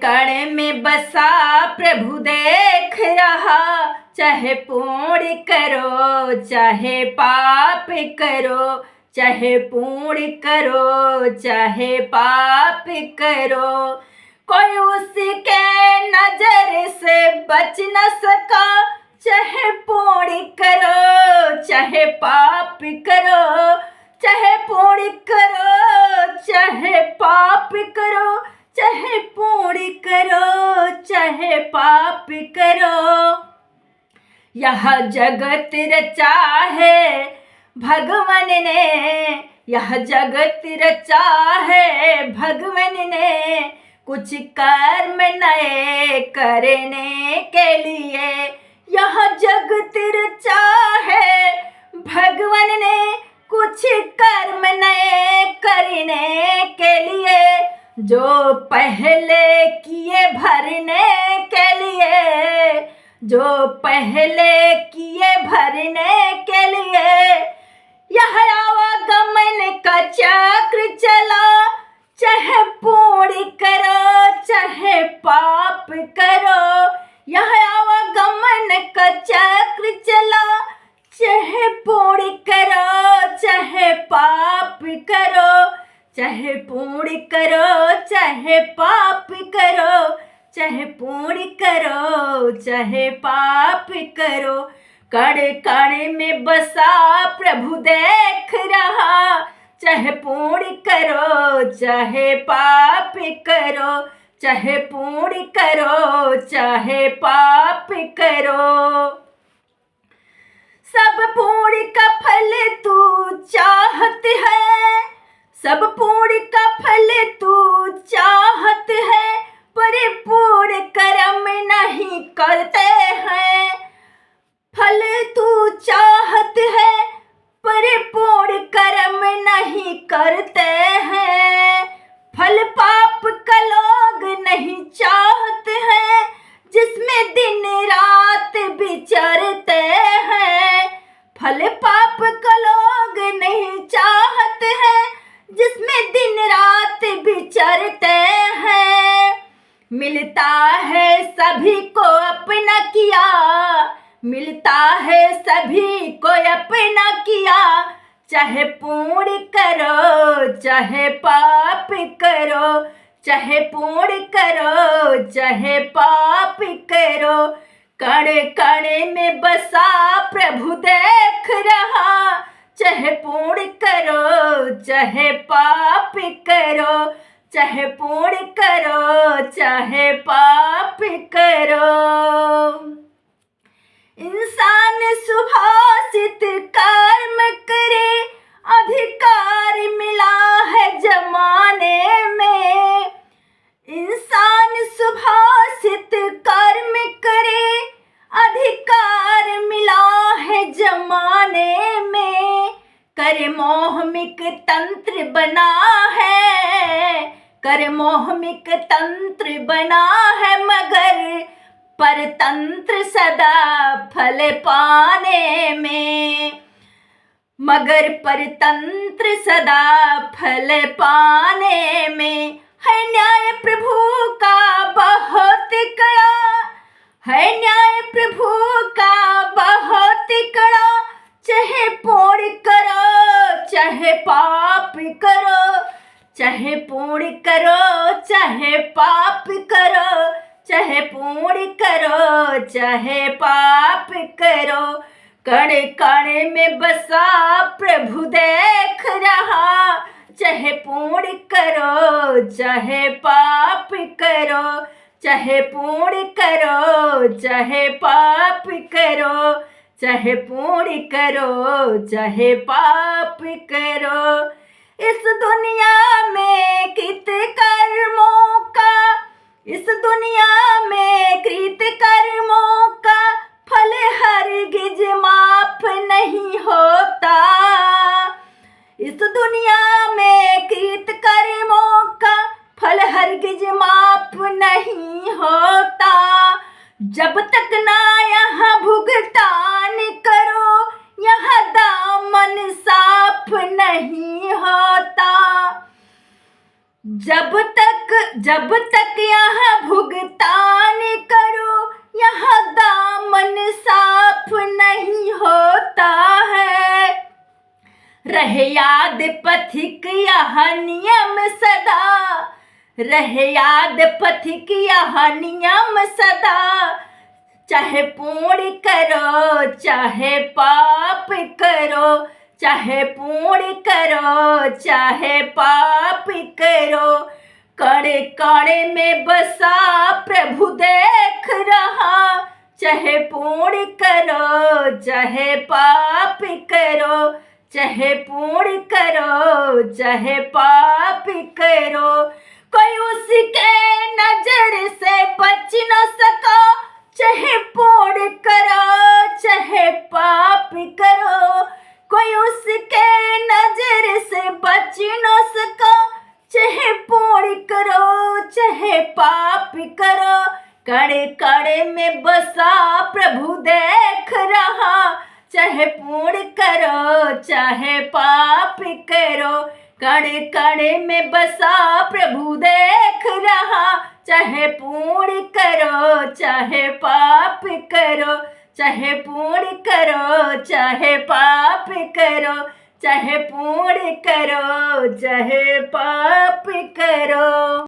कण में बसा प्रभु देख रहा, चाहे पुण्य करो चाहे पाप करो, चाहे पुण्य करो चाहे पाप करो, कोई उसके नजर से बच न सका, चाहे पुण्य करो चाहे पाप करो, चाहे पुण्य करो चाहे पाप करो, चाहे पुण्य करो चाहे पाप करो। यह जगत रचा है भगवान ने, यह जगत रचा है भगवान ने, कुछ कर्म नए करने के लिए। यह जगत रचा है भगवान ने, कुछ कर्म नए करने के लिए, जो पहले किए भरने के लिए, जो पहले किए भरने के लिए। यह आवागमन का चक्र चला, चाहे पुण्य करो चाहे पाप करो। यह आवागमन का चक्र चला, चाहे पुण्य करो चाहे पाप करो, चाहे पुण्य करो चाहे पाप करो, चाहे पुण्य करो चाहे पाप करो। कण कण में बसा प्रभु देख रहा, चाहे पुण्य करो चाहे पाप करो, चाहे पुण्य करो चाहे पाप करो। सब पुण्य का फल तू चाहत है, सब पुण्य का फल तू चाहत है, पर पूर्ण कर्म नहीं करते हैं। फल तू चाहत है पर पूर्ण कर्म नहीं करते हैं। फल पाप का लोग नहीं चाहते हैं, जिसमें दिन रात विचरते हैं। फल पाप का लोग नहीं चाहते हैं, जिसमें दिन रात विचरते हैं। मिलता है सभी को अपना किया, मिलता है सभी को अपना किया, चाहे पुण्य करो चाहे पाप करो, चाहे पुण्य करो चाहे पाप करो। कण कण में बसा प्रभु देख रहा, चाहे पुण्य करो चाहे पाप करो, चाहे पुण्य करो चाहे पाप करो। इंसान सुभाषित कर्म करे, अधिकार मिला है जमाने में। इंसान सुभाषित कर्म करे, अधिकार मिला है जमाने में। कर मोहमिक तंत्र बना है, कर मोहमिक तंत्र बना है, मगर परतंत्र सदा फल पाने में। मगर परतंत्र सदा फल पाने में। है न्याय प्रभु का बहुत कड़ा, है न्याय प्रभु का बहुत कड़ा, चाहे पुण्य करो चाहे पाप करो, चाहे पुण्य करो चाहे पाप करो, चाहे पुण्य करो चाहे पाप करो। कण कण में बसा प्रभु देख रहा, चाहे पुण्य करो चाहे पाप करो, चाहे पुण्य करो चाहे पाप करो, चाहे पुण्य करो चाहे पाप करो। इस दुनिया में कृत कर्मों का, इस दुनिया में कृत कर्मों का फल हरगिज माफ नहीं होता। इस दुनिया में कृत कर्मों का फल हरगिज माफ नहीं होता। जब तक ना यहाँ भुगतान करो, यहाँ दामन साफ नहीं होता। जब तक यहाँ भुगतान करो, यहाँ दामन साफ नहीं होता है। रहे याद पथिक यहाँ नियम सदा, रहे याद पथिक यहाँ नियम सदा। चाहे पुण्य करो चाहे पाप करो, चाहे पुण्य करो चाहे पाप करो, कड़े कड़े में बसा प्रभु देख रहा। चाहे पुण्य करो चाहे पाप करो, चाहे पुण्य करो चाहे पाप करो, कोई उसके नजर से बच न सका। चाहे पुण्य करो चाहे पाप करो, कोई उसके नजर से बच न सका। चाहे पुण्य करो चाहे पाप करो, कड़े कड़े में बसा प्रभु देख रहा। चाहे पुण्य करो चाहे पाप करो, कड़े कड़े में बसा प्रभु देख रहा। चाहे पुण्य करो चाहे पाप करो, चाहे पुण्य करो चाहे पाप करो, चाहे पुण्य करो चाहे पाप करो।